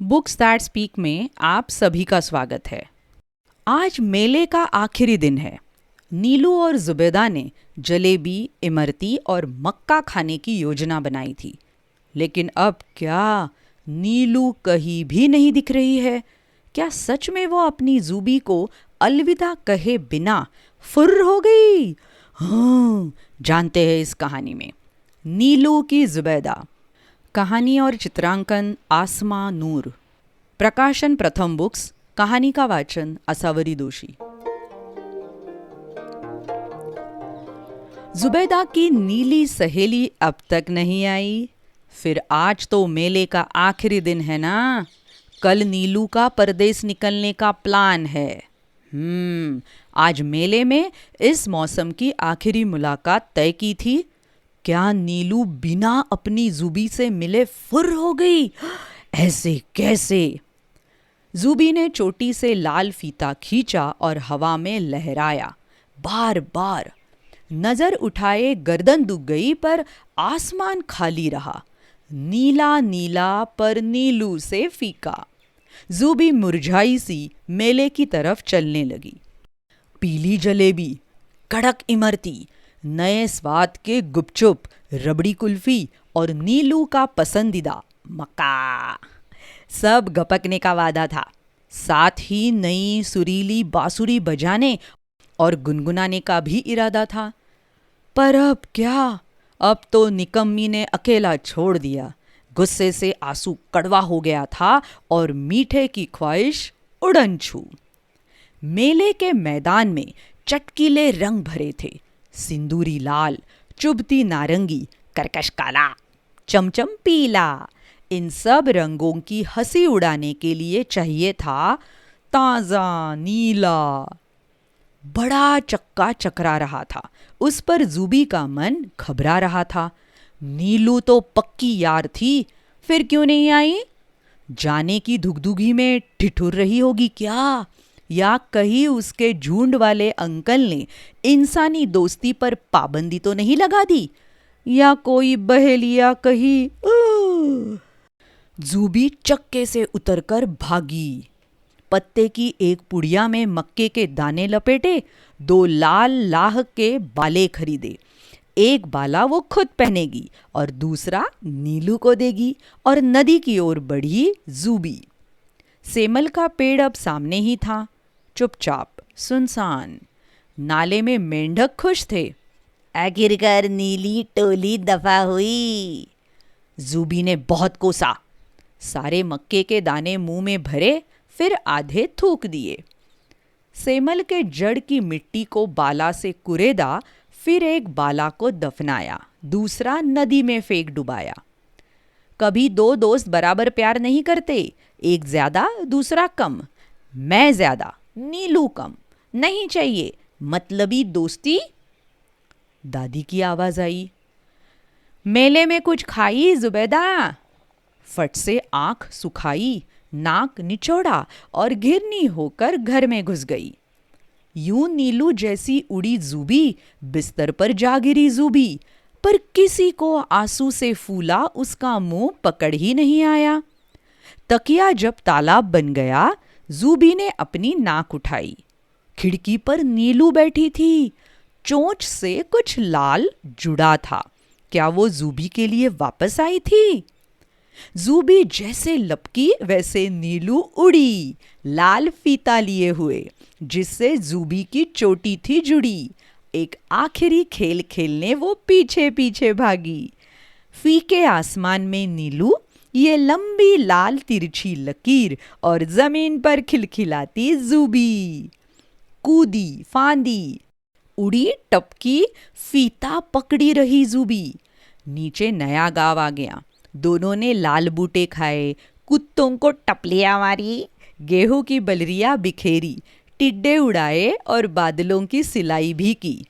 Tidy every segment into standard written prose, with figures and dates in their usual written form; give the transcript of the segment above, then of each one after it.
Books that speak में आप सभी का स्वागत है। आज मेले का आखिरी दिन है। नीलू और जुबेदा ने जलेबी, इमरती और मक्का खाने की योजना बनाई थी, लेकिन अब क्या, नीलू कहीं भी नहीं दिख रही है। क्या सच में वो अपनी जूबी को अलविदा कहे बिना फुर्र हो गई? हाँ, जानते हैं इस कहानी में। नीलू की जुबैदा। कहानी और चित्रांकन आसमा नूर। प्रकाशन प्रथम बुक्स। कहानी का वाचन असावरी दोषी। जुबैदा की नीली सहेली अब तक नहीं आई। फिर आज तो मेले का आखिरी दिन है ना। कल नीलू का परदेस निकलने का प्लान है। आज मेले में इस मौसम की आखिरी मुलाकात तय की थी। क्या नीलू बिना अपनी जुबी से मिले फुर्र हो गई? ऐसे कैसे? जुबी ने चोटी से लाल फीता खींचा और हवा में लहराया बार बार। नजर उठाए गर्दन दुख गई, पर आसमान खाली रहा। नीला नीला पर नीलू से फीका। जुबी मुरझाई सी मेले की तरफ चलने लगी। पीली जलेबी, कड़क इमरती, नए स्वाद के गुपचुप, रबड़ी कुल्फी और नीलू का पसंदीदा मक्का, सब गपकने का वादा था। साथ ही नई सुरीली बांसुरी बजाने और गुनगुनाने का भी इरादा था। पर अब क्या, अब तो निकम्मी ने अकेला छोड़ दिया। गुस्से से आंसू कड़वा हो गया था और मीठे की ख्वाहिश उड़न छू। मेले के मैदान में चटकीले रंग भरे थे। सिंदूरी लाल, चुभती नारंगी, करकश काला, चमचम पीला। इन सब रंगों की हंसी उड़ाने के लिए चाहिए था ताजा नीला। बड़ा चक्का चकरा रहा था। उस पर जुबी का मन घबरा रहा था। नीलू तो पक्की यार थी, फिर क्यों नहीं आई? जाने की धुगधुगी में ठिठुर रही होगी क्या? या कहीं उसके झुंड वाले अंकल ने इंसानी दोस्ती पर पाबंदी तो नहीं लगा दी? या कोई बहेलिया कहीं? जूबी चक्के से उतरकर भागी। पत्ते की एक पुड़िया में मक्के के दाने लपेटे, 2 लाल लाह के बाले खरीदे। एक बाला वो खुद पहनेगी और दूसरा नीलू को देगी, और नदी की ओर बढ़ी जूबी। सेमल का पेड़ अब सामने ही था, चुपचाप, सुनसान। नाले में मेंढक खुश थे। आखिरकार नीली टोली दफा हुई। जूबी ने बहुत कोसा। सारे मक्के के दाने मुंह में भरे, फिर आधे थूक दिए। सेमल के जड़ की मिट्टी को बाला से कुरेदा, फिर एक बाला को दफनाया, दूसरा नदी में फेंक डुबाया। कभी 2 दोस्त बराबर प्यार नहीं करते, एक ज्यादा दूसरा कम। मैं ज्यादा, नीलू कम। नहीं चाहिए मतलबी दोस्ती। दादी की आवाज आई। मेले में कुछ खाई जुबैदा? फट से आंख सुखाई, नाक निचोड़ा और घिरनी होकर घर में घुस गई। यूं नीलू जैसी उड़ी जूबी बिस्तर पर जा गिरी जूबी, पर किसी को आंसू से फूला उसका मुंह पकड़ ही नहीं आया। तकिया जब तालाब बन गया, जूबी ने अपनी नाक उठाई। खिड़की पर नीलू बैठी थी। चोंच से कुछ लाल जुड़ा था। क्या वो जूबी के लिए वापस आई थी? जूबी जैसे लपकी वैसे नीलू उड़ी, लाल फीता लिए हुए, जिससे जूबी की चोटी थी जुड़ी। एक आखिरी खेल खेलने वो पीछे पीछे भागी। फीके आसमान में नीलू, ये लंबी लाल तिरछी लकीर, और जमीन पर खिलखिलाती जूबी। कूदी फांदी, उड़ी टपकी, फीता पकड़ी रही जूबी। नीचे नया गांव आ गया। दोनों ने लाल बूटे खाए, कुत्तों को टपलियां मारी, गेहूं की बलरियां बिखेरी, टिड्डे उड़ाए और बादलों की सिलाई भी की।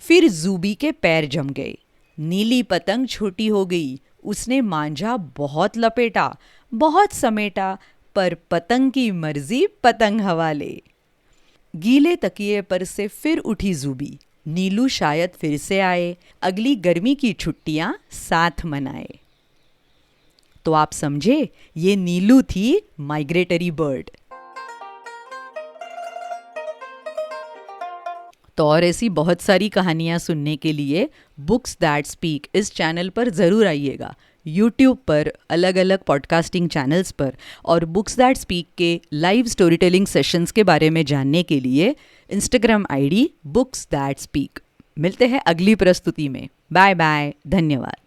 फिर जूबी के पैर जम गए। नीली पतंग छोटी हो गई। उसने मांझा बहुत लपेटा, बहुत समेटा, पर पतंग की मर्जी पतंग हवाले। गीले तकिए पर से फिर उठी जूबी। नीलू शायद फिर से आए, अगली गर्मी की छुट्टियां साथ मनाए। तो आप समझे, ये नीलू थी माइग्रेटरी बर्ड। तो और ऐसी बहुत सारी कहानियाँ सुनने के लिए बुक्स दैट स्पीक इस चैनल पर ज़रूर आइएगा। यूट्यूब पर, अलग अलग पॉडकास्टिंग चैनल्स पर, और बुक्स दैट स्पीक के लाइव स्टोरी टेलिंग सेशंस के बारे में जानने के लिए Instagram ID books that speak. मिलते हैं अगली प्रस्तुति में। बाय बाय, धन्यवाद।